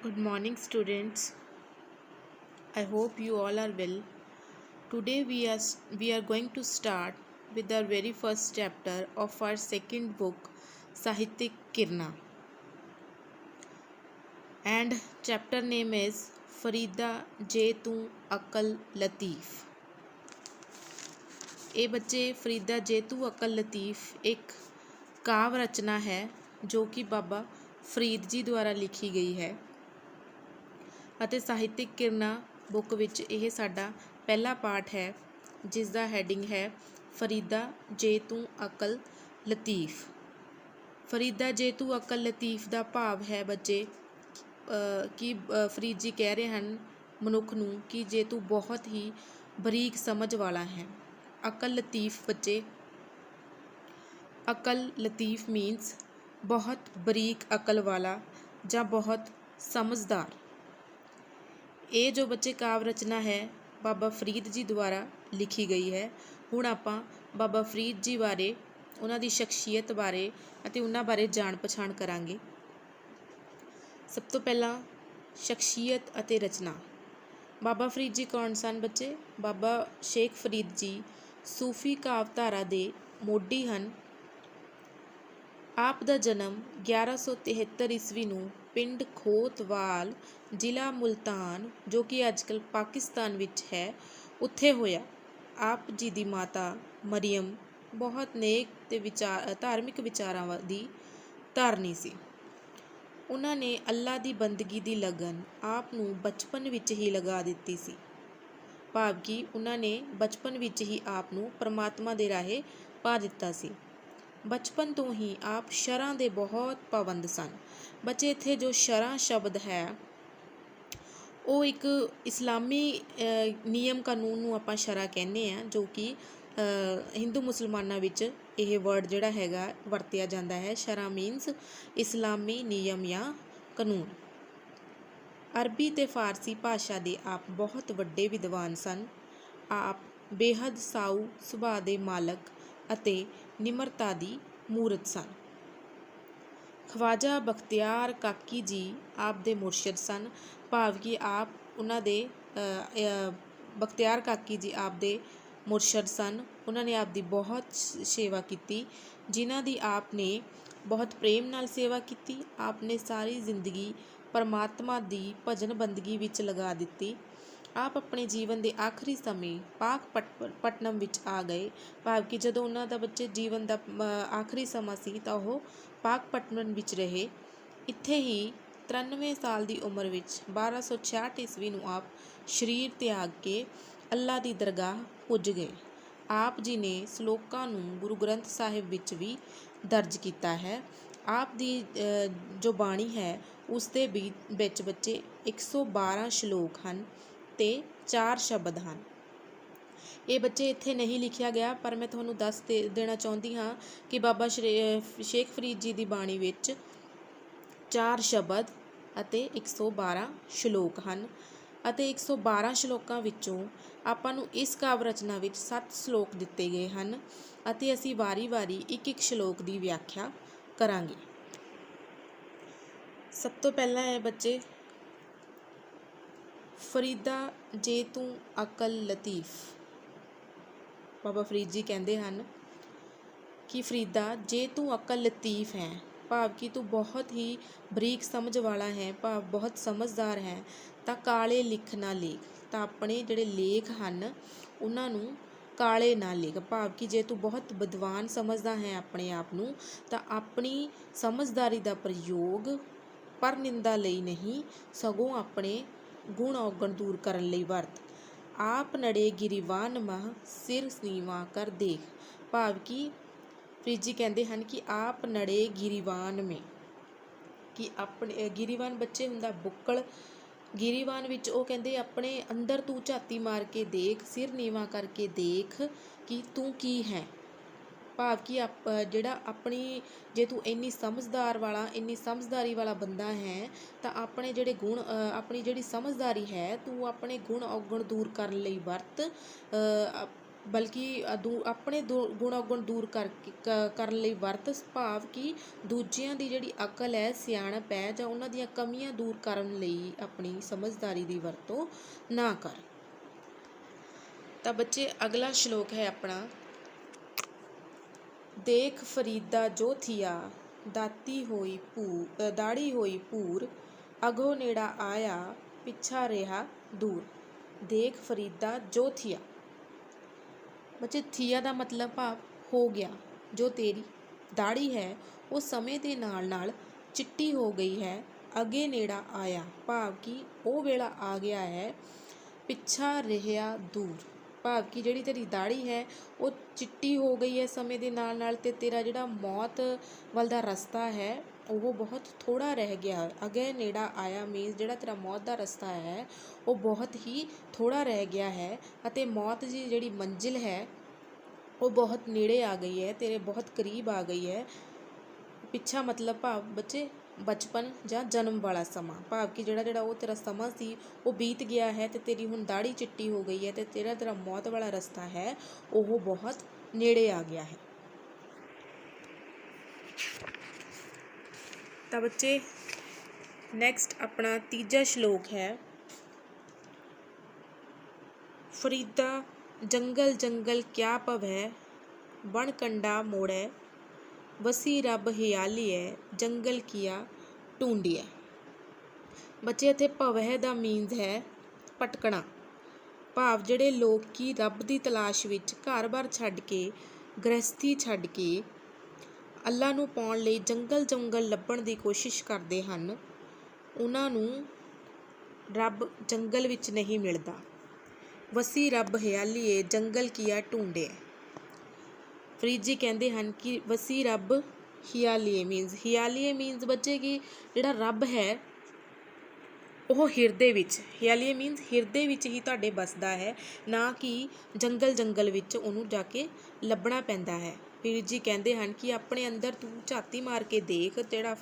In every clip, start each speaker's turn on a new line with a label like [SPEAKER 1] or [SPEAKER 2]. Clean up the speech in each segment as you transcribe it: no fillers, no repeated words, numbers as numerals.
[SPEAKER 1] Good morning, students. I hope you all are well. Today we are going to start with our very first chapter of our second book, Sahityik Kirna, and chapter name is Farida Je Tu Akal Latif. ਇਹ ਬੱਚੇ ਫਰੀਦਾ ਜੇਤੂ ਅਕਲ ਲਤੀਫ ਇੱਕ ਕਾਵ ਰਚਨਾ ਹੈ ਜੋ ਕਿ ਬਾਬਾ ਫਰੀਦ ਜੀ ਦੁਆਰਾ ਲਿਖੀ ਗਈ ਹੈ ਅਤੇ ਸਾਹਿਤਿਕ ਕਿਰਨਾ ਬੁੱਕ ਵਿੱਚ ਇਹ ਸਾਡਾ ਪਹਿਲਾ ਪਾਠ ਹੈ ਜਿਸ ਦਾ ਹੈਡਿੰਗ ਹੈ ਫਰੀਦਾ ਜੇ ਤੂੰ ਅਕਲ ਲਤੀਫ। ਫਰੀਦਾ ਜੇ ਤੂੰ ਅਕਲ ਲਤੀਫ ਦਾ ਭਾਵ ਹੈ ਬੱਚੇ ਕਿ ਫਰੀਦ ਜੀ ਕਹਿ ਰਹੇ ਹਨ ਮਨੁੱਖ ਨੂੰ ਕਿ ਜੇ ਤੂੰ ਬਹੁਤ ਹੀ ਬਰੀਕ ਸਮਝ ਵਾਲਾ ਹੈ। ਅਕਲ ਲਤੀਫ ਬੱਚੇ, ਅਕਲ ਲਤੀਫ ਮੀਨਸ ਬਹੁਤ ਬਰੀਕ ਅਕਲ ਵਾਲਾ ਜਾਂ ਬਹੁਤ ਸਮਝਦਾਰ। ਇਹ ਜੋ ਬੱਚੇ ਕਾਵ ਰਚਨਾ ਹੈ ਬਾਬਾ ਫਰੀਦ ਜੀ ਦੁਆਰਾ ਲਿਖੀ ਗਈ ਹੈ। ਹੁਣ ਆਪਾਂ ਬਾਬਾ ਫਰੀਦ ਜੀ ਬਾਰੇ, ਉਹਨਾਂ ਦੀ ਸ਼ਖਸੀਅਤ ਬਾਰੇ ਅਤੇ ਉਹਨਾਂ ਬਾਰੇ ਜਾਣ ਪਛਾਣ ਕਰਾਂਗੇ। ਸਭ ਤੋਂ ਪਹਿਲਾਂ ਸ਼ਖਸੀਅਤ ਅਤੇ ਰਚਨਾ। ਬਾਬਾ ਫਰੀਦ ਜੀ ਕੌਣ ਸਨ ਬੱਚੇ? ਬਾਬਾ ਸ਼ੇਖ ਫਰੀਦ ਜੀ ਸੂਫੀ ਕਾਵਧਾਰਾ ਦੇ ਮੋਢੀ ਹਨ। ਆਪ ਦਾ ਜਨਮ 1173 ਈਸਵੀ ਨੂੰ ਪਿੰਡ ਖੋਤਵਾਲ, ਜ਼ਿਲ੍ਹਾ ਮੁਲਤਾਨ, ਜੋ ਕਿ ਅੱਜ ਕੱਲ੍ਹ ਪਾਕਿਸਤਾਨ ਵਿੱਚ ਹੈ, ਉੱਥੇ ਹੋਇਆ। ਆਪ ਜੀ ਦੀ ਮਾਤਾ ਮਰੀਅਮ ਬਹੁਤ ਨੇਕ ਅਤੇ ਧਾਰਮਿਕ ਵਿਚਾਰਾਂ ਦੀ ਧਾਰਨੀ ਸੀ। ਉਹਨਾਂ ਨੇ ਅੱਲਾ ਦੀ ਬੰਦਗੀ ਦੀ ਲਗਨ ਆਪ ਨੂੰ ਬਚਪਨ ਵਿੱਚ ਹੀ ਲਗਾ ਦਿੱਤੀ ਸੀ, ਭਾਵ ਕਿ ਉਹਨਾਂ ਨੇ ਬਚਪਨ ਵਿੱਚ ਹੀ ਆਪ ਨੂੰ ਪਰਮਾਤਮਾ ਦੇ ਰਾਹੇ ਪਾ ਦਿੱਤਾ ਸੀ। ਬਚਪਨ ਤੋਂ ਹੀ ਆਪ ਸ਼ਰ੍ਹਾਂ ਦੇ ਬਹੁਤ ਪਾਬੰਦ ਸਨ। ਬੱਚੇ ਇੱਥੇ ਜੋ ਸ਼ਰ੍ਹਾਂ ਸ਼ਬਦ ਹੈ ਉਹ ਇੱਕ ਇਸਲਾਮੀ ਨਿਯਮ ਕਾਨੂੰਨ ਨੂੰ ਆਪਾਂ ਸ਼ਰ੍ਹਾਂ ਕਹਿੰਦੇ ਹਾਂ, ਜੋ ਕਿ ਹਿੰਦੂ ਮੁਸਲਮਾਨਾਂ ਵਿੱਚ ਇਹ ਵਰਡ ਜਿਹੜਾ ਹੈਗਾ ਵਰਤਿਆ ਜਾਂਦਾ ਹੈ। ਸ਼ਰ੍ਹਾਂ ਮੀਨਸ ਇਸਲਾਮੀ ਨਿਯਮ ਜਾਂ ਕਾਨੂੰਨ। ਅਰਬੀ ਅਤੇ ਫਾਰਸੀ ਭਾਸ਼ਾ ਦੇ ਆਪ ਬਹੁਤ ਵੱਡੇ ਵਿਦਵਾਨ ਸਨ। ਆਪ ਬੇਹੱਦ ਸਾਊ ਸੁਭਾਅ ਦੇ ਮਾਲਕ ਅਤੇ ਨਿਮਰਤਾ ਦੀ ਮੂਰਤ ਸਨ। ਖਵਾਜਾ ਬਖਤਿਆਰ ਕਾਕੀ ਜੀ ਆਪ ਦੇ ਮੁਰਸ਼ਿਦ ਸਨ, ਭਾਵ ਕਿ ਆਪ ਉਹਨਾਂ ਦੇ ਬਖਤਿਆਰ ਕਾਕੀ ਜੀ ਆਪ ਦੇ ਮੁਰਸ਼ਿਦ ਸਨ। ਉਹਨਾਂ ਨੇ ਆਪ ਦੀ ਬਹੁਤ ਸੇਵਾ ਕੀਤੀ, ਜਿਨ੍ਹਾਂ ਦੀ ਆਪ ਨੇ ਬਹੁਤ ਪ੍ਰੇਮ ਨਾਲ ਸੇਵਾ ਕੀਤੀ। ਆਪ ਨੇ ਸਾਰੀ ਜ਼ਿੰਦਗੀ ਪਰਮਾਤਮਾ ਦੀ ਭਜਨ ਬੰਦਗੀ ਵਿੱਚ ਲਗਾ ਦਿੱਤੀ। ਆਪ ਆਪਣੇ ਜੀਵਨ ਦੇ ਆਖਰੀ ਸਮੇਂ ਪਾਕਪਟਨਮ ਵਿੱਚ ਆ ਗਏ, ਭਾਵ ਕਿ ਜਦੋਂ ਉਹਨਾਂ ਦਾ ਬੱਚੇ ਜੀਵਨ ਦਾ ਆਖਰੀ ਸਮਾਂ ਸੀ ਤਾਂ ਉਹ ਪਾਕਪਟਨਮ ਵਿੱਚ ਰਹੇ। ਇੱਥੇ ਹੀ 93 ਸਾਲ ਦੀ ਉਮਰ ਵਿੱਚ 1266 ਈਸਵੀ ਨੂੰ ਆਪ ਸਰੀਰ ਤਿਆਗ ਕੇ ਅੱਲਾ ਦੀ ਦਰਗਾਹ ਪੁੱਜ ਗਏ। ਆਪ ਜੀ ਨੇ ਸਲੋਕਾਂ ਨੂੰ ਗੁਰੂ ਗ੍ਰੰਥ ਸਾਹਿਬ ਵਿੱਚ ਵੀ ਦਰਜ ਕੀਤਾ ਹੈ। ਆਪ ਦੀ ਜੋ ਬਾਣੀ ਹੈ ਉਸ ਦੇ ਵਿੱਚ ਬੱਚੇ 112 ਸ਼ਲੋਕ ਹਨ ਅਤੇ 4 ਸ਼ਬਦ ਹਨ। ਇਹ ਬੱਚੇ ਇੱਥੇ ਨਹੀਂ ਲਿਖਿਆ ਗਿਆ, ਪਰ ਮੈਂ ਤੁਹਾਨੂੰ ਦੱਸ ਦੇਣਾ ਚਾਹੁੰਦੀ ਹਾਂ ਕਿ ਬਾਬਾ ਸ਼ੇਖ ਫਰੀਦ ਜੀ ਦੀ ਬਾਣੀ ਵਿੱਚ 4 ਸ਼ਬਦ ਅਤੇ 112 ਸ਼ਲੋਕ ਹਨ ਅਤੇ 112 ਸ਼ਲੋਕਾਂ ਵਿੱਚੋਂ ਆਪਾਂ ਨੂੰ ਇਸ ਕਾਵ ਰਚਨਾ ਵਿੱਚ 7 ਸ਼ਲੋਕ ਦਿੱਤੇ ਗਏ ਹਨ ਅਤੇ ਅਸੀਂ ਵਾਰੀ-ਵਾਰੀ ਇੱਕ ਸ਼ਲੋਕ ਦੀ ਵਿਆਖਿਆ ਕਰਾਂਗੇ। ਸਭ ਤੋਂ ਪਹਿਲਾਂ ਹੈ ਬੱਚੇ ਫਰੀਦਾ ਜੇ ਤੂੰ ਅਕਲ ਲਤੀਫ। ਬਾਬਾ ਫਰੀਦ ਜੀ ਕਹਿੰਦੇ ਹਨ ਕਿ ਫਰੀਦਾ ਜੇ ਤੂੰ ਅਕਲ ਲਤੀਫ ਹੈ, ਭਾਵ ਕਿ ਤੂੰ ਬਹੁਤ ਹੀ ਬਰੀਕ ਸਮਝ ਵਾਲਾ ਹੈ, ਭਾਵ ਬਹੁਤ ਸਮਝਦਾਰ ਹੈ, ਤਾਂ ਕਾਲੇ ਲਿਖ ਨਾ ਲੇਖ। ਤਾਂ ਆਪਣੇ ਜਿਹੜੇ ਲੇਖ ਹਨ ਉਹਨਾਂ ਨੂੰ ਕਾਲੇ ਨਾ ਲਿਖ, ਭਾਵ ਕਿ ਜੇ ਤੂੰ ਬਹੁਤ ਵਿਦਵਾਨ ਸਮਝਦਾ ਹੈ ਆਪਣੇ ਆਪ ਨੂੰ ਤਾਂ ਆਪਣੀ ਸਮਝਦਾਰੀ ਦਾ ਪ੍ਰਯੋਗ ਪਰ ਨਿੰਦਾ ਲਈ ਨਹੀਂ, ਸਗੋਂ ਆਪਣੇ ਗੁਣ ਔਗਣ ਦੂਰ ਕਰਨ ਲਈ ਵਰਤ। ਆਪ ਨੜੇ ਗਿਰੀਵਾਨ ਮਹ ਸਿਰ ਨੀਵਾਂ ਕਰ ਦੇਖ, ਭਾਵ ਕਿ ਫਰੀਦ ਜੀ ਕਹਿੰਦੇ ਹਨ ਕਿ ਆਪ ਨੜੇ ਗਿਰੀਵਾਨ ਮੇ, ਕਿ ਆਪਣੇ ਗਿਰੀਵਾਨ ਬੱਚੇ ਹੁੰਦਾ ਬੁੱਕਲ। ਗਿਰੀਵਾਨ ਵਿੱਚ ਉਹ ਕਹਿੰਦੇ ਆਪਣੇ ਅੰਦਰ ਤੂੰ ਝਾਤੀ ਮਾਰ ਕੇ ਦੇਖ, ਸਿਰ ਨੀਵਾਂ ਕਰਕੇ ਦੇਖ ਕਿ ਤੂੰ ਕੀ ਹੈ, ਭਾਵ ਕਿ ਜਿਹੜਾ ਆਪਣੀ ਜੇ ਤੂੰ ਇੰਨੀ ਸਮਝਦਾਰੀ ਵਾਲਾ ਬੰਦਾ ਹੈ ਤਾਂ ਆਪਣੇ ਜਿਹੜੇ ਗੁਣ, ਆਪਣੀ ਜਿਹੜੀ ਸਮਝਦਾਰੀ ਹੈ ਤੂੰ ਆਪਣੇ ਗੁਣ ਔਗਣ ਦੂਰ ਕਰਨ ਲਈ ਵਰਤ। ਬਲਕਿ ਆਪਣੇ ਗੁਣ ਔਗਣ ਦੂਰ ਕਰਨ ਲਈ ਵਰਤ, ਭਾਵ ਕਿ ਦੂਜਿਆਂ ਦੀ ਜਿਹੜੀ ਅਕਲ ਹੈ, ਸਿਆਣਪ ਹੈ, ਜਾਂ ਉਹਨਾਂ ਦੀਆਂ ਕਮੀਆਂ ਦੂਰ ਕਰਨ ਲਈ ਆਪਣੀ ਸਮਝਦਾਰੀ ਦੀ ਵਰਤੋਂ ਨਾ ਕਰ। ਤਾਂ ਬੱਚੇ ਅਗਲਾ ਸ਼ਲੋਕ ਹੈ ਆਪਣਾ, ਦੇਖ ਫਰੀਦਾ ਜੋ ਥੀਆ, ਦਾੜੀ ਹੋਈ ਭੂਰ, ਅਗੋ ਨੇੜਾ ਆਇਆ, ਪਿੱਛਾ ਰਿਹਾ ਦੂਰ। ਦੇਖ ਫਰੀਦਾ ਜੋ ਥੀਆ। ਬੱਚੇ ਥੀਆ ਦਾ ਮਤਲਬ ਭਾਵ ਹੋ ਗਿਆ। ਜੋ ਤੇਰੀ ਦਾੜੀ ਹੈ ਉਹ ਸਮੇਂ ਦੇ ਨਾਲ ਨਾਲ ਚਿੱਟੀ ਹੋ ਗਈ ਹੈ। ਅੱਗੇ ਨੇੜਾ ਆਇਆ ਭਾਵ ਕਿ ਉਹ ਵੇਲਾ ਆ ਗਿਆ ਹੈ। ਪਿੱਛਾ ਰਿਹਾ ਦੂਰ ਭਾਵ ਕਿ ਜਿਹੜੀ ਤੇਰੀ ਦਾੜੀ ਹੈ ਉਹ ਚਿੱਟੀ ਹੋ ਗਈ ਹੈ ਸਮੇਂ ਦੇ ਨਾਲ ਨਾਲ, ਅਤੇ ਤੇਰਾ ਜਿਹੜਾ ਮੌਤ ਵੱਲ ਦਾ ਰਸਤਾ ਹੈ ਉਹ ਬਹੁਤ ਥੋੜ੍ਹਾ ਰਹਿ ਗਿਆ ਹੈ। ਅੱਗੇ ਨੇੜਾ ਆਇਆ ਮੀਨਸ ਜਿਹੜਾ ਤੇਰਾ ਮੌਤ ਦਾ ਰਸਤਾ ਹੈ ਉਹ ਬਹੁਤ ਹੀ ਥੋੜ੍ਹਾ ਰਹਿ ਗਿਆ ਹੈ, ਅਤੇ ਮੌਤ ਦੀ ਜਿਹੜੀ ਮੰਜ਼ਿਲ ਹੈ ਉਹ ਬਹੁਤ ਨੇੜੇ ਆ ਗਈ ਹੈ, ਤੇਰੇ ਬਹੁਤ ਕਰੀਬ ਆ ਗਈ ਹੈ। ਪਿੱਛਾ ਮਤਲਬ ਭਾਵ ਬੱਚੇ ਬਚਪਨ ਜਾਂ ਜਨਮ ਵਾਲਾ ਸਮਾਂ, ਭਾਵ ਕਿ ਜਿਹੜਾ ਉਹ ਤੇਰਾ ਸਮਾਂ ਸੀ ਉਹ ਬੀਤ ਗਿਆ ਹੈ, ਅਤੇ ਤੇਰੀ ਹੁਣ ਦਾੜੀ ਚਿੱਟੀ ਹੋ ਗਈ ਹੈ, ਅਤੇ ਤੇਰਾ ਮੌਤ ਵਾਲਾ ਰਸਤਾ ਹੈ ਉਹ ਬਹੁਤ ਨੇੜੇ ਆ ਗਿਆ ਹੈ। ਤਾਂ ਬੱਚੇ ਨੈਕਸਟ ਆਪਣਾ ਤੀਜਾ ਸ਼ਲੋਕ ਹੈ, ਫਰੀਦਾ ਜੰਗਲ ਜੰਗਲ ਕਿਆ ਭਵੈ, ਬਣ ਕੰਡਾ ਮੋੜੈ, ਵਸੀ ਰੱਬ ਹਿਆਲੀਐ, ਜੰਗਲ ਕੀਆ ਢੂੰਡੀਐ। ਬੱਚੇ ਇੱਥੇ ਭਵੈ ਦਾ ਮੀਨਸ ਹੈ ਭਟਕਣਾ, ਭਾਵ ਜਿਹੜੇ ਲੋਕੀ ਰੱਬ ਦੀ ਤਲਾਸ਼ ਵਿੱਚ ਘਰ-ਬਾਰ ਛੱਡ ਕੇ, ਗ੍ਰਹਿਸਥੀ ਛੱਡ ਕੇ ਅੱਲਾ ਨੂੰ ਪਾਉਣ ਲਈ ਜੰਗਲ ਜੰਗਲ ਲੱਭਣ ਦੀ ਕੋਸ਼ਿਸ਼ ਕਰਦੇ ਹਨ, ਉਹਨਾਂ ਨੂੰ ਰੱਬ ਜੰਗਲ ਵਿੱਚ ਨਹੀਂ ਮਿਲਦਾ। ਵਸੀ ਰੱਬ ਹਿਆਲੀਏ, ਜੰਗਲ ਕੀਆ ਢੂੰਡੇ। ਫਰੀਦ ਜੀ ਕਹਿੰਦੇ ਹਨ ਕਿ ਵਸੀ ਰੱਬ ਹਿਆਲੀਏ ਮੀਨਸ ਬੱਚੇ ਕਿ ਜਿਹੜਾ ਰੱਬ ਹੈ ਉਹ ਹਿਰਦੇ ਵਿੱਚ, ਹਿਆਲੀਏ ਮੀਨਸ ਹਿਰਦੇ ਵਿੱਚ ਹੀ ਤੁਹਾਡੇ ਵੱਸਦਾ ਹੈ, ਨਾ ਕਿ ਜੰਗਲ ਜੰਗਲ ਵਿੱਚ ਉਹਨੂੰ ਜਾ ਕੇ ਲੱਭਣਾ ਪੈਂਦਾ ਹੈ। ਫਰੀਦ ਜੀ ਕਹਿੰਦੇ ਹਨ ਕਿ ਆਪਣੇ ਅੰਦਰ ਤੂੰ ਝਾਤੀ ਮਾਰ ਕੇ ਦੇਖ, ਜਿਹੜਾ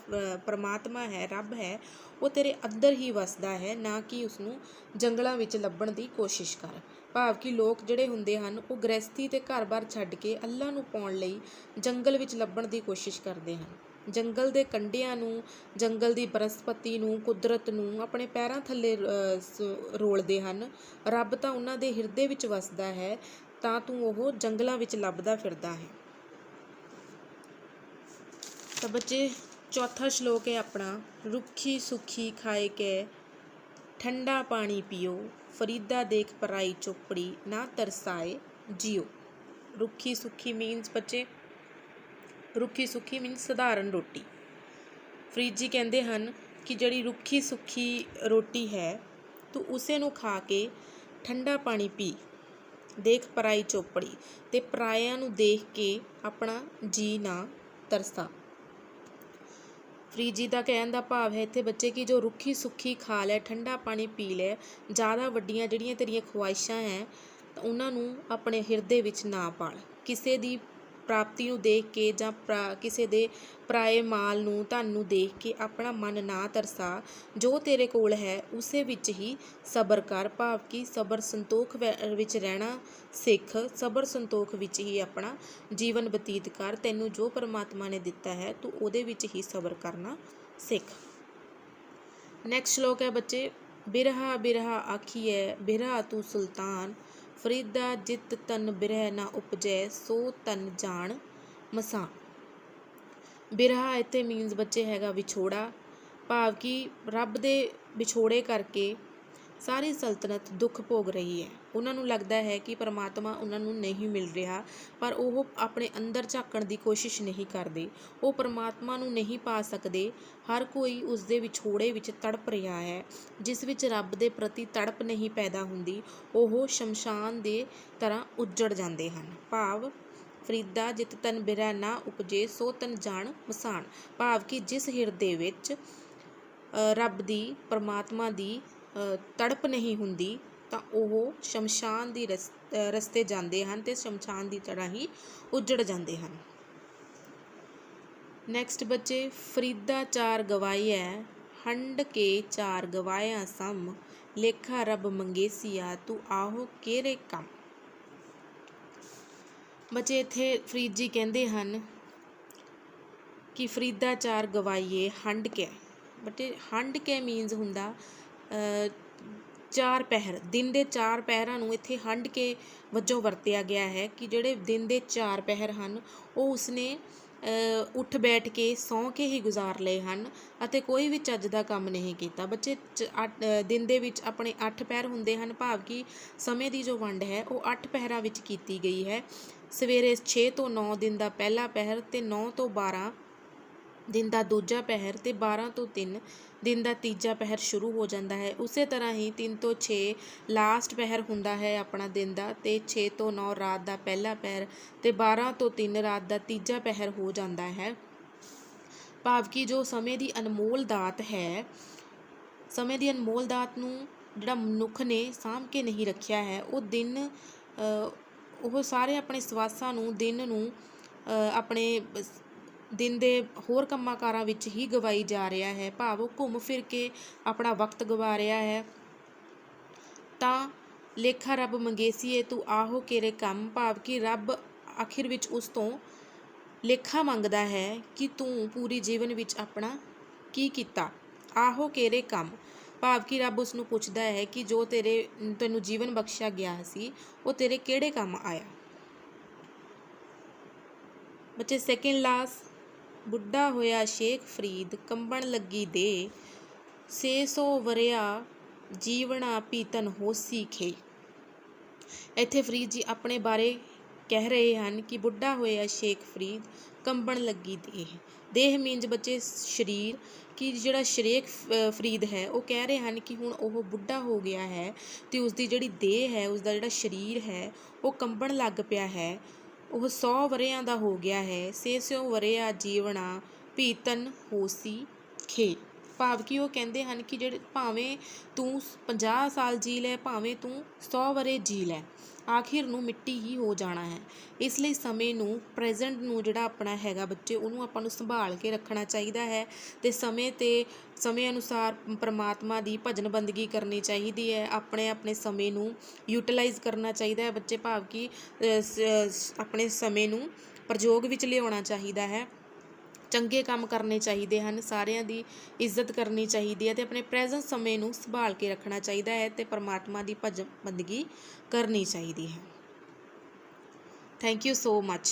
[SPEAKER 1] ਪਰਮਾਤਮਾ ਹੈ, ਰੱਬ ਹੈ, ਉਹ ਤੇਰੇ ਅੰਦਰ ਹੀ ਵੱਸਦਾ ਹੈ, ਨਾ ਕਿ ਉਸਨੂੰ ਜੰਗਲਾਂ ਵਿੱਚ ਲੱਭਣ ਦੀ ਕੋਸ਼ਿਸ਼ ਕਰ। ਭਾਵ ਕਿ ਲੋਕ ਜਿਹੜੇ ਹੁੰਦੇ ਹਨ ਉਹ ਗ੍ਰਹਿਸਥੀ ਅਤੇ ਘਰ-ਬਾਰ ਛੱਡ ਕੇ ਅੱਲਾ ਨੂੰ ਪਾਉਣ ਲਈ ਜੰਗਲ ਵਿੱਚ ਲੱਭਣ ਦੀ ਕੋਸ਼ਿਸ਼ ਕਰਦੇ ਹਨ। ਜੰਗਲ ਦੇ ਕੰਢਿਆਂ ਨੂੰ, ਜੰਗਲ ਦੀ ਬਨਸਪਤੀ ਨੂੰ, ਕੁਦਰਤ ਨੂੰ ਆਪਣੇ ਪੈਰਾਂ ਥੱਲੇ ਰੋਲਦੇ ਹਨ। ਰੱਬ ਤਾਂ ਉਹਨਾਂ ਦੇ ਹਿਰਦੇ ਵਿੱਚ ਵੱਸਦਾ ਹੈ, ਤਾਂ ਤੂੰ ਉਹ ਜੰਗਲਾਂ ਵਿੱਚ ਲੱਭਦਾ ਫਿਰਦਾ ਹੈ। ਤਾਂ ਬੱਚੇ ਚੌਥਾ ਸ਼ਲੋਕ ਹੈ ਆਪਣਾ, ਰੁੱਖੀ ਸੁੱਖੀ ਖਾਏ ਕੇ ਠੰਡਾ ਪਾਣੀ ਪੀਓ, ਫਰੀਦਾ ਦੇਖ ਪਰਾਈ ਚੋਪੜੀ, ਨਾ ਤਰਸਾਏ ਜੀਓ। ਰੁੱਖੀ ਸੁੱਖੀ ਮੀਨਸ ਬੱਚੇ, ਰੁੱਖੀ ਸੁੱਖੀ ਮੀਨਸ ਸਧਾਰਨ ਰੋਟੀ। ਫਰੀਦ ਜੀ ਕਹਿੰਦੇ ਹਨ ਕਿ ਜਿਹੜੀ ਰੁੱਖੀ ਸੁੱਖੀ ਰੋਟੀ ਹੈ ਤੂੰ ਉਸੇ ਨੂੰ ਖਾ ਕੇ ਠੰਡਾ ਪਾਣੀ ਪੀ, ਦੇਖ ਪਰਾਈ ਚੋਪੜੀ, ਅਤੇ ਪਰਾਇਆਂ ਨੂੰ ਦੇਖ ਕੇ ਆਪਣਾ ਜੀ ਨਾ ਤਰਸਾ। ਫਰੀਦ ਜੀ ਦਾ ਕਹਿਣ ਦਾ ਭਾਵ ਹੈ ਇੱਥੇ ਬੱਚੇ ਕਿ ਜੋ ਰੁੱਖੀ ਸੁੱਖੀ ਖਾ ਲੈ, ਠੰਡਾ ਪਾਣੀ ਪੀ ਲੈ, ਜ਼ਿਆਦਾ ਵੱਡੀਆਂ ਜਿਹੜੀਆਂ ਤੇਰੀਆਂ ਖਵਾਇਸ਼ਾਂ ਹੈ ਤਾਂ ਉਹਨਾਂ ਨੂੰ ਆਪਣੇ ਹਿਰਦੇ ਵਿੱਚ ਨਾ ਪਾਲ। ਕਿਸੇ ਦੀ ਪ੍ਰਾਪਤੀ ਨੂੰ ਦੇਖ ਕੇ ਜਾਂ ਕਿਸੇ ਦੇ ਪਰਾਏ ਮਾਲ ਨੂੰ, ਧਨ ਨੂੰ ਦੇਖ ਕੇ ਆਪਣਾ ਮਨ ਨਾ ਤਰਸਾ। ਜੋ ਤੇਰੇ ਕੋਲ ਹੈ ਉਸੇ ਵਿੱਚ ਹੀ ਸਬਰ ਕਰ, ਭਾਵ ਕਿ ਸਬਰ ਸੰਤੋਖ ਵਿੱਚ ਰਹਿਣਾ ਸਿੱਖ, ਸਬਰ ਸੰਤੋਖ ਵਿੱਚ ਹੀ ਆਪਣਾ ਜੀਵਨ ਬਤੀਤ ਕਰ। ਤੈਨੂੰ ਜੋ ਪਰਮਾਤਮਾ ਨੇ ਦਿੱਤਾ ਹੈ ਤੂੰ ਉਹਦੇ ਵਿੱਚ ਹੀ ਸਬਰ ਕਰਨਾ ਸਿੱਖ। ਨੈਕਸਟ ਸ਼ਲੋਕ ਹੈ ਬੱਚੇ, ਬਿਰਹਾ ਬਿਰਹਾ ਆਖੀਐ, ਬਿਰਹਾ ਤੂੰ ਸੁਲਤਾਨ, ਫਰੀਦਾ ਜਿਤ ਤਨ ਬਿਰਹ ਨਾ ਉਪਜੈ, ਸੋ ਤਨ ਜਾਣ ਮਸਾਨ। ਬਿਰਹਾ ਇੱਥੇ ਮੀਨਸ ਬੱਚੇ ਹੈਗਾ ਵਿਛੋੜਾ, ਭਾਵ ਕਿ ਰੱਬ ਦੇ ਵਿਛੋੜੇ ਕਰਕੇ ਸਾਰੀ ਸਲਤਨਤ ਦੁੱਖ ਭੋਗ ਰਹੀ ਹੈ। ਉਹਨਾਂ ਨੂੰ ਲੱਗਦਾ ਹੈ ਕਿ ਪਰਮਾਤਮਾ ਉਹਨਾਂ ਨੂੰ ਨਹੀਂ ਮਿਲ ਰਿਹਾ, ਪਰ ਉਹ ਆਪਣੇ ਅੰਦਰ ਝਾਕਣ ਦੀ ਕੋਸ਼ਿਸ਼ ਨਹੀਂ ਕਰਦੇ, ਉਹ ਪਰਮਾਤਮਾ ਨੂੰ ਨਹੀਂ ਪਾ ਸਕਦੇ। ਹਰ ਕੋਈ ਉਸ ਦੇ ਵਿਛੋੜੇ ਵਿੱਚ ਤੜਪ ਰਿਹਾ ਹੈ। ਜਿਸ ਵਿੱਚ ਰੱਬ ਦੇ ਪ੍ਰਤੀ ਤੜਪ ਨਹੀਂ ਪੈਦਾ ਹੁੰਦੀ, ਉਹ ਸ਼ਮਸ਼ਾਨ ਦੇ ਤਰ੍ਹਾਂ ਉੱਜੜ ਜਾਂਦੇ ਹਨ। ਭਾਵ ਫਰੀਦਾ ਜਿਤ ਤਨ ਬਿਰਹ ਨਾ ਉਪਜੇ, ਸੋ ਤਨ ਜਾਣ ਮਸਾਨ, ਭਾਵ ਕਿ ਜਿਸ ਹਿਰਦੇ ਵਿੱਚ ਰੱਬ ਦੀ, ਪਰਮਾਤਮਾ ਦੀ ਤੜਪ ਨਹੀਂ ਹੁੰਦੀ ਤਾਂ ਉਹ ਸ਼ਮਸ਼ਾਨ ਦੀ ਰਸਤੇ ਜਾਂਦੇ ਹਨ ਅਤੇ ਸ਼ਮਸ਼ਾਨ ਦੀ ਤਰ੍ਹਾਂ ਹੀ ਉੱਜੜ ਜਾਂਦੇ ਹਨ। ਨੈਕਸਟ ਬੱਚੇ, ਫਰੀਦਾ ਚਾਰ ਗਵਾਈਐ, ਹੰਡ ਕੇ ਚਾਰ ਗਵਾਇਆ ਸਮ, ਲੇਖਾ ਰੱਬ ਮੰਗੇਸੀਆ, ਤੂੰ ਆਹੋ ਕਿਹੜੇ ਕੰਮ। ਬੱਚੇ ਇੱਥੇ ਫਰੀਦ ਜੀ ਕਹਿੰਦੇ ਹਨ ਕਿ ਫਰੀਦਾ ਚਾਰ ਗਵਾਈਏ ਹੰਡ ਕੇ। ਬਟੇ ਹੰਡ ਕੇ ਮੀਨਸ ਹੁੰਦਾ ਚਾਰ ਪਹਿਰ, ਦਿਨ ਦੇ ਚਾਰ ਪਹਿਰਾਂ ਨੂੰ ਇੱਥੇ ਹੰਡ ਕੇ ਵਜੋਂ ਵਰਤਿਆ ਗਿਆ ਹੈ ਕਿ ਜਿਹੜੇ ਦਿਨ ਦੇ ਚਾਰ ਪਹਿਰ ਹਨ ਉਹ ਉਸਨੇ ਉੱਠ ਬੈਠ ਕੇ ਸੌਂ ਕੇ ਹੀ ਗੁਜ਼ਾਰ ਲਏ ਹਨ ਅਤੇ ਕੋਈ ਵੀ ਚੱਜ ਦਾ ਕੰਮ ਨਹੀਂ ਕੀਤਾ। ਬੱਚੇ ਦਿਨ ਦੇ ਵਿੱਚ ਆਪਣੇ 8 ਪਹਿਰ ਹੁੰਦੇ ਹਨ, ਭਾਵ ਕਿ ਸਮੇਂ ਦੀ ਜੋ ਵੰਡ ਹੈ ਉਹ 8 ਪਹਿਰਾਂ ਵਿੱਚ ਕੀਤੀ ਗਈ ਹੈ। ਸਵੇਰੇ 6 ਤੋਂ 9 ਦਿਨ ਦਾ ਪਹਿਲਾ ਪਹਿਰ ਅਤੇ 9 ਤੋਂ 12 ਦਿਨ ਦਾ ਦੂਜਾ ਪਹਿਰ ਅਤੇ 12 ਤੋਂ 3 ਦਿਨ ਦਾ ਤੀਜਾ ਪਹਿਰ ਸ਼ੁਰੂ ਹੋ ਜਾਂਦਾ ਹੈ। ਉਸੇ ਤਰ੍ਹਾਂ ਹੀ 3 ਤੋਂ 6 ਲਾਸਟ ਪਹਿਰ ਹੁੰਦਾ ਹੈ ਆਪਣਾ ਦਿਨ ਦਾ, ਅਤੇ 6 ਤੋਂ 9 ਰਾਤ ਦਾ ਪਹਿਲਾ ਪਹਿਰ ਅਤੇ 12 ਤੋਂ 3 ਰਾਤ ਦਾ ਤੀਜਾ ਪਹਿਰ ਹੋ ਜਾਂਦਾ ਹੈ। ਭਾਵ ਕਿ ਜੋ ਸਮੇਂ ਦੀ ਅਨਮੋਲ ਦਾਤ ਹੈ, ਸਮੇਂ ਦੀ ਅਨਮੋਲ ਦਾਤ ਨੂੰ ਜਿਹੜਾ ਮਨੁੱਖ ਨੇ ਸਾਂਭ ਕੇ ਨਹੀਂ ਰੱਖਿਆ ਹੈ, ਉਹ ਦਿਨ ਉਹ ਸਾਰੇ ਆਪਣੇ ਸਵਾਸਾਂ ਨੂੰ ਦਿਨ ਨੂੰ ਆਪਣੇ ਦਿਨ ਦੇ ਹੋਰ ਕੰਮਾਂ ਕਾਰਾਂ ਵਿੱਚ ਹੀ ਗਵਾਈ ਜਾ ਰਿਹਾ ਹੈ, ਭਾਵ ਉਹ ਘੁੰਮ ਫਿਰ ਕੇ ਆਪਣਾ ਵਕਤ ਗਵਾ ਰਿਹਾ ਹੈ। ਤਾਂ ਲੇਖਾ ਰੱਬ ਮੰਗੇਸੀਏ ਤੂੰ ਆਹੋ ਕੇਰੇ ਕੰਮ, ਭਾਵ ਕਿ ਰੱਬ ਆਖਿਰ ਵਿੱਚ ਉਸ ਤੋਂ ਲੇਖਾ ਮੰਗਦਾ ਹੈ ਕਿ ਤੂੰ ਪੂਰੀ ਜੀਵਨ ਵਿੱਚ ਆਪਣਾ ਕੀ ਕੀਤਾ। ਆਹੋ ਕੇਰੇ ਕੰਮ ਭਾਵ ਕਿ ਰੱਬ ਉਸ ਨੂੰ ਪੁੱਛਦਾ ਹੈ ਕਿ ਜੋ ਤੈਨੂੰ ਜੀਵਨ ਬਖਸ਼ਿਆ ਗਿਆ ਸੀ ਉਹ ਤੇਰੇ ਕਿਹੜੇ ਕੰਮ ਆਇਆ। ਬੱਚੇ ਸੈਕਿੰਡ ਲਾਸ, ਬੁੱਢਾ ਹੋਇਆ ਸ਼ੇਖ ਫਰੀਦ ਕੰਬਣ ਲੱਗੀ ਦੇ 600 ਵਰਿਆ ਜੀਵਣਾ ਪੀਤਨ ਹੋਸੀ ਖੇ। ਇੱਥੇ ਫਰੀਦ ਜੀ ਆਪਣੇ ਬਾਰੇ ਕਹਿ ਰਹੇ ਹਨ ਕਿ ਬੁੱਢਾ ਹੋਇਆ ਸ਼ੇਖ ਫਰੀਦ ਕੰਬਣ ਲੱਗੀ ਦੇਹ ਮੀਨਜ਼ ਬੱਚੇ ਸਰੀਰ, ਕਿ ਜਿਹੜਾ ਸ਼ੇਖ ਫਰੀਦ ਹੈ ਉਹ ਕਹਿ ਰਹੇ ਹਨ ਕਿ ਹੁਣ ਉਹ ਬੁੱਢਾ ਹੋ ਗਿਆ ਹੈ ਅਤੇ ਉਸਦੀ ਜਿਹੜੀ ਦੇਹ ਹੈ, ਉਸਦਾ ਜਿਹੜਾ ਸਰੀਰ ਹੈ ਉਹ ਕੰਬਣ ਲੱਗ ਪਿਆ ਹੈ। ਉਹ 100 ਵਰ੍ਹਿਆਂ ਦਾ ਹੋ ਗਿਆ ਹੈ। 600 ਵਰ੍ਹਿਆ ਜੀਵਣਾ ਪੀਤਨ ਹੋਸੀ ਖੇ, ਭਾਵ ਕਿ ਉਹ ਕਹਿੰਦੇ ਹਨ ਕਿ ਜਿਹੜੇ ਭਾਵੇਂ ਤੂੰ 50 ਸਾਲ ਜੀ ਲੈ, ਭਾਵੇਂ ਤੂੰ 100 ਵਰ੍ਹੇ ਜੀ ਲੈ, ਆਖਿਰ ਨੂੰ ਮਿੱਟੀ ਹੀ ਹੋ ਜਾਣਾ ਹੈ। ਇਸ ਲਈ ਸਮੇਂ ਨੂੰ, ਪ੍ਰੈਜ਼ੈਂਟ ਨੂੰ ਜਿਹੜਾ ਆਪਣਾ ਹੈਗਾ ਬੱਚੇ, ਉਹਨੂੰ ਆਪਾਂ ਨੂੰ ਸੰਭਾਲ ਕੇ ਰੱਖਣਾ ਚਾਹੀਦਾ ਹੈ ਅਤੇ ਸਮੇਂ ਅਨੁਸਾਰ ਪਰਮਾਤਮਾ ਦੀ ਭਜਨ ਬੰਦਗੀ ਕਰਨੀ ਚਾਹੀਦੀ ਹੈ। ਆਪਣੇ ਸਮੇਂ ਨੂੰ ਯੂਟੀਲਾਈਜ਼ ਕਰਨਾ ਚਾਹੀਦਾ ਹੈ ਬੱਚੇ, ਭਾਵ ਕਿ ਆਪਣੇ ਸਮੇਂ ਨੂੰ ਪ੍ਰਯੋਗ ਵਿੱਚ ਲਿਆਉਣਾ ਚਾਹੀਦਾ ਹੈ। ਚੰਗੇ ਕੰਮ ਕਰਨੇ ਚਾਹੀਦੇ ਹਨ, ਸਾਰਿਆਂ ਦੀ ਇੱਜ਼ਤ ਕਰਨੀ ਚਾਹੀਦੀ ਹੈ ਅਤੇ ਆਪਣੇ ਪ੍ਰੈਜ਼ੈਂਟ ਸਮੇਂ ਨੂੰ ਸੰਭਾਲ ਕੇ ਰੱਖਣਾ ਚਾਹੀਦਾ ਹੈ ਅਤੇ ਪਰਮਾਤਮਾ ਦੀ ਭਜਨ ਬੰਦਗੀ ਕਰਨੀ ਚਾਹੀਦੀ ਹੈ। Thank you so much.